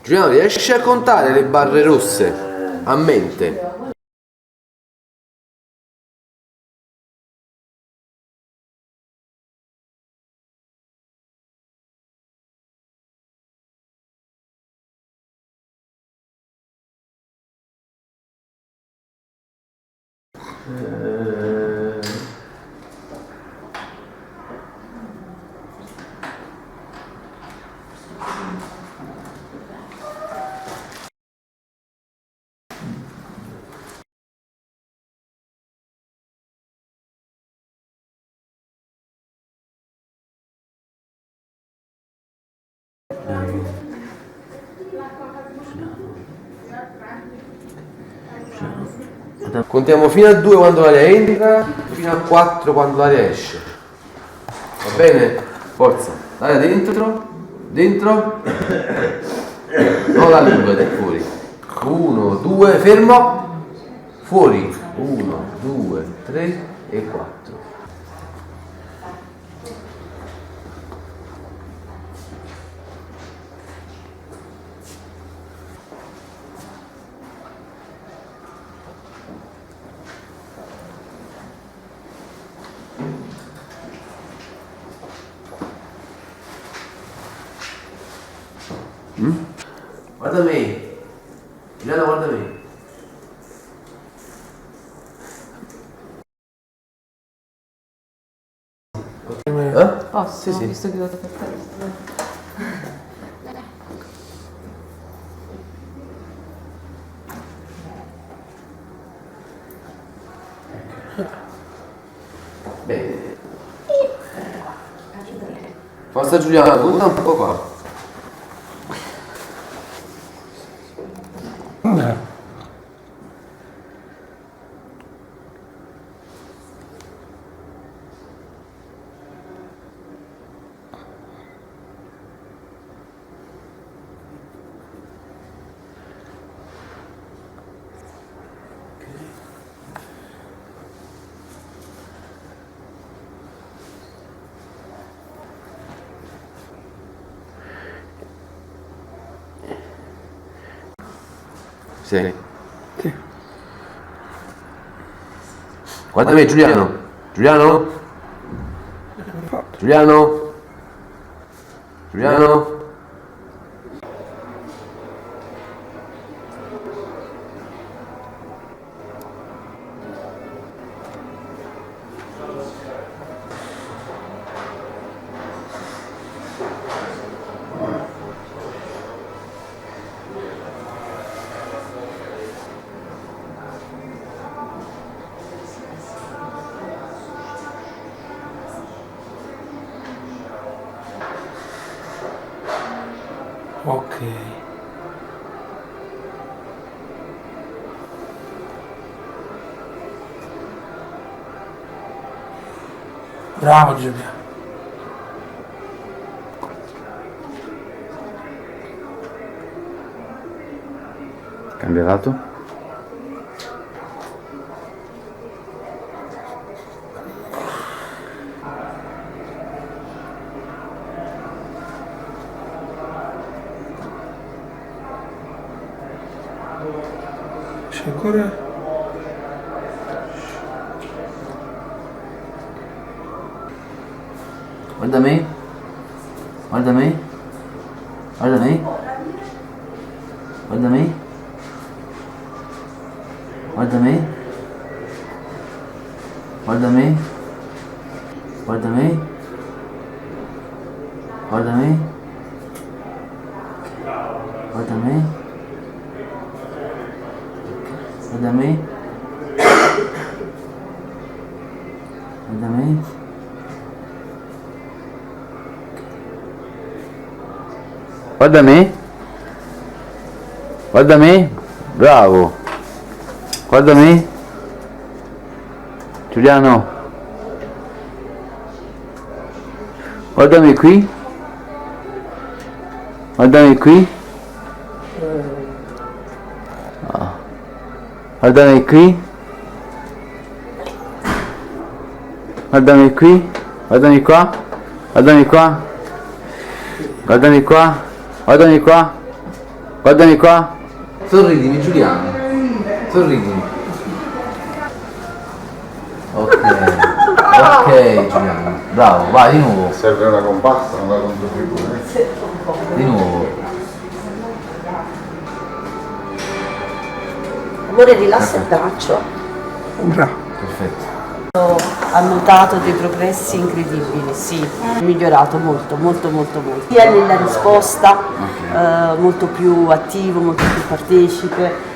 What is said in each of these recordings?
Giuliano, riesci a contare le barre rosse a mente? Contiamo fino a 2 quando l'aria entra, fino a 4 quando l'aria esce. Va bene? Forza. L'aria dentro, dentro. No, la lingua è fuori. 1, 2, fermo. Fuori. 1, 2, 3 e 4. Guarda me. Giuliano, guarda me. Posso? Sì. Visto che lo tocca a te. Bene. Forza Giuliano, conta un po' qua. Sì. Guarda me Giuliano. Giuliano? Giuliano? Giuliano? Ok. Bravo Giulia. Cambia lato. C'è ancora? Guarda me. Guarda me. Guarda me. Guarda me. Guarda me. Guarda me. Guarda me. Guarda me. Guarda me. Guarda me. Guarda me. Guarda me. Guarda me. Bravo. Guarda me. Giuliano. Guardami qui. Guardami qui. Guardami qui. Guardami qui. Guardami qua. Guardami qua. Guardami qua. Guardami qua. Guardami qua. Sorridimi Giuliano. Sorridimi. Ok. Ok Giuliano. Bravo, vai di nuovo. Serve una comparsa, una controfigura. Di nuovo. Amore, rilassa il braccio. Bravo. Perfetto. Ha notato dei progressi incredibili, sì, è migliorato molto, molto, molto, molto. Sia nella risposta, molto più attivo, molto più partecipe,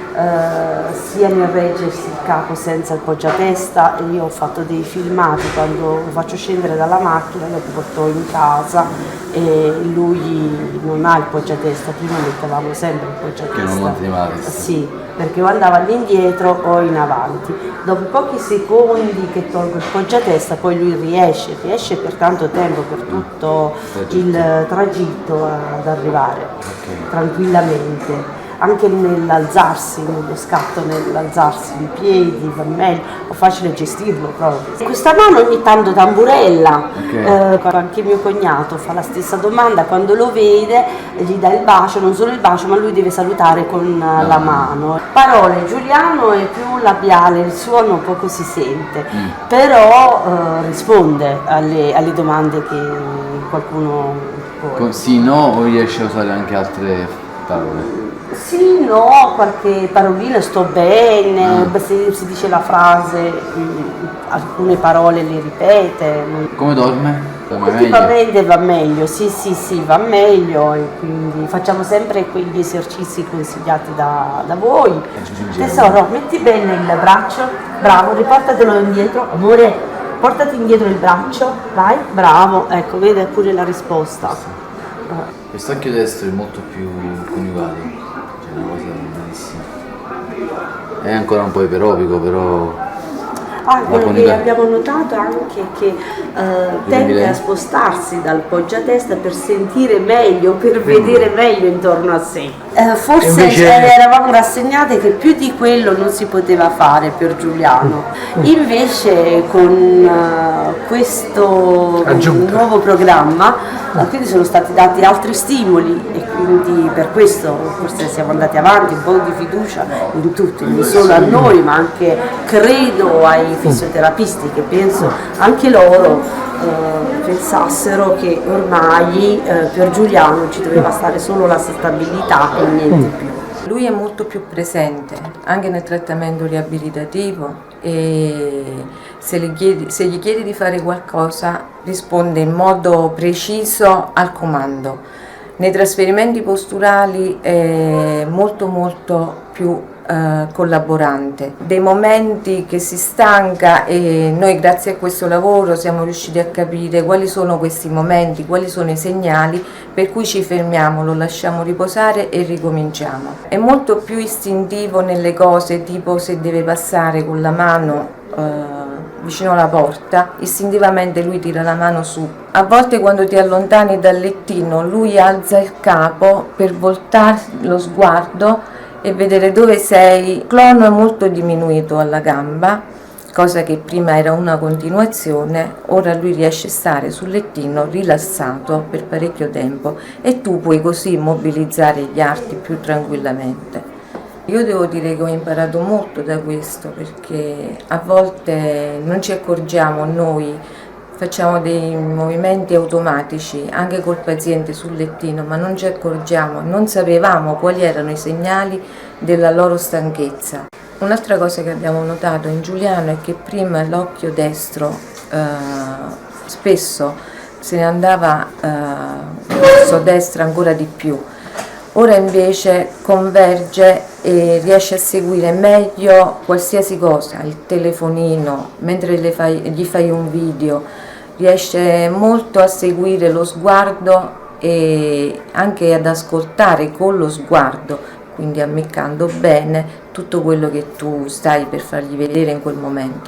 sia nel reggersi il capo senza il poggiatesta. E io ho fatto dei filmati quando lo faccio scendere dalla macchina, lo porto in casa e lui non ha il poggiatesta, prima mettevamo sempre il poggiatesta. Che non manteneva la testa. Sì, perché o andava all'indietro o in avanti. Dopo pochi secondi che tolgo il poggiatesta poi lui riesce per tanto tempo, per tutto il tragitto ad arrivare tranquillamente. Anche nell'alzarsi, nello scatto, nell'alzarsi in piedi, va meglio, è facile gestirlo proprio. Questa mano ogni tanto tamburella, anche mio cognato fa la stessa domanda, quando lo vede gli dà il bacio, non solo il bacio ma lui deve salutare con la mano. Parole, Giuliano è più labiale, il suono poco si sente, però risponde alle domande che qualcuno pone. Sì, no, o riesci a usare anche altre parole? Sì, no, qualche parolina, sto bene, se si dice la frase, alcune parole le ripete. Come dorme? Dorme meglio? Ultimamente va meglio, sì, va meglio, e quindi facciamo sempre quegli esercizi consigliati da voi. Tesoro, metti bene il braccio, bravo, riportatelo indietro, amore, portati indietro il braccio, vai, bravo, ecco, vede pure la risposta. Quest'occhio destro è molto più coniugato, cioè è una cosa bellissima. È ancora un po' iperopico, però... Quello che abbiamo notato anche è che tende a spostarsi dal poggiatesta per sentire meglio, per vedere meglio intorno a sé. Forse Invece... eravamo rassegnate che più di quello non si poteva fare per Giuliano. Invece con questo nuovo programma quindi sono stati dati altri stimoli e quindi per questo forse siamo andati avanti, un po' di fiducia in tutti, non solo a noi ma anche credo ai fisioterapisti, che penso anche loro pensassero che ormai per Giuliano ci doveva stare solo la stabilità e niente più. Lui è molto più presente anche nel trattamento riabilitativo e se gli chiedi di fare qualcosa risponde in modo preciso al comando. Nei trasferimenti posturali è molto più collaborante. Dei momenti che si stanca e noi grazie a questo lavoro siamo riusciti a capire quali sono questi momenti, quali sono i segnali per cui ci fermiamo, lo lasciamo riposare e ricominciamo. È molto più istintivo nelle cose, tipo se deve passare con la mano vicino alla porta, istintivamente lui tira la mano su. A volte quando ti allontani dal lettino lui alza il capo per voltare lo sguardo e vedere dove sei. Il clono è molto diminuito alla gamba, cosa che prima era una continuazione, ora lui riesce a stare sul lettino rilassato per parecchio tempo e tu puoi così mobilizzare gli arti più tranquillamente. Io devo dire che ho imparato molto da questo, perché a volte non ci accorgiamo noi, facciamo dei movimenti automatici anche col paziente sul lettino, ma non ci accorgiamo, non sapevamo quali erano i segnali della loro stanchezza. Un'altra cosa che abbiamo notato in Giuliano è che prima l'occhio destro spesso se ne andava verso destra ancora di più. Ora invece converge e riesce a seguire meglio qualsiasi cosa, il telefonino, mentre gli fai un video, riesce molto a seguire lo sguardo e anche ad ascoltare con lo sguardo, quindi ammiccando bene tutto quello che tu stai per fargli vedere in quel momento.